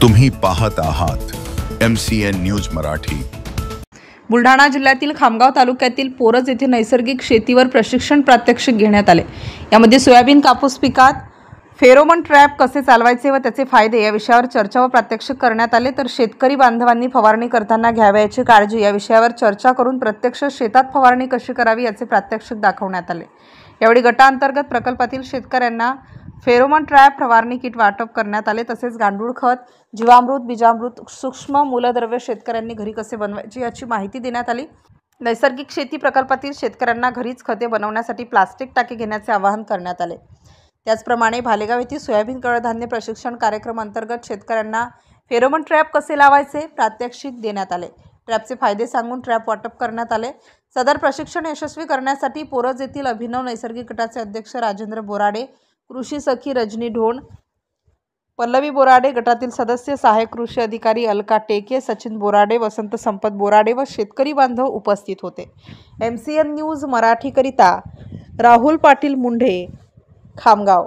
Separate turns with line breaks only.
तुम्ही पाहत आहात MCN न्यूज मराठी।
बुलढाणा जिल्ह्यातील खामगाव तालुक्यातील पोरज येथे नैसर्गिक शेतीवर प्रशिक्षण प्रात्यक्षिक घेण्यात आले। यामध्ये सोयाबीन कापूस पिकात फेरोमोन ट्रॅप कसे चालवायचे व त्याचे फायदे या विषयावर चर्चा व प्रात्यक्षिक करण्यात आले। तर शेतकरी बांधवांनी फवारणी करताना घ्यावयाची काळजी या विषयावर चर्चा करून प्रत्यक्ष शेतात फवारणी कशी करावी याचे प्रात्यक्षिक दाखवण्यात आले। यावेळी गटांतर्गत प्रकल्पातील शेतकऱ्यांना फेरोमोन ट्रॅप फवारणी किट वाटप करण्यात आले। तसेच गांडूळ खत, जीवामृत, बीजामृत, सूक्ष्म मूलद्रव्य शेतकऱ्यांनी घरी कसे बनवायचे याची माहिती देण्यात आली। नैसर्गिक शेती प्रकल्पातील शेतकऱ्यांना घरीच खते बनवण्यासाठी प्लास्टिक टाकी घेण्याचे आवाहन करण्यात आले। त्याचप्रमाणे भालेगाव येथील सोयाबीन कडधान्य प्रशिक्षण कार्यक्रम अंतर्गत शेतकऱ्यांना फेरोमोन ट्रॅप कसे लावायचे प्रात्यक्षिक देण्यात आले। ट्रॅपचे फायदे सांगून ट्रॅप वाटप करण्यात आले। सदर प्रशिक्षण यशस्वी करण्यासाठी पोरज येथील अभिनव नैसर्गिक गटाचे अध्यक्ष राजेंद्र बोराडे, कृषी सखी रजनी ढोण, पल्लवी बोराडे, गटातील सदस्य सहाय्यक कृषी अधिकारी अलका टेके, सचिन बोराडे, वसंत संपत बोराडे व शेतकरी बांधव उपस्थित होते। MCN न्यूज मराठी करिता राहुल पाटील मुंढे, खामगाव।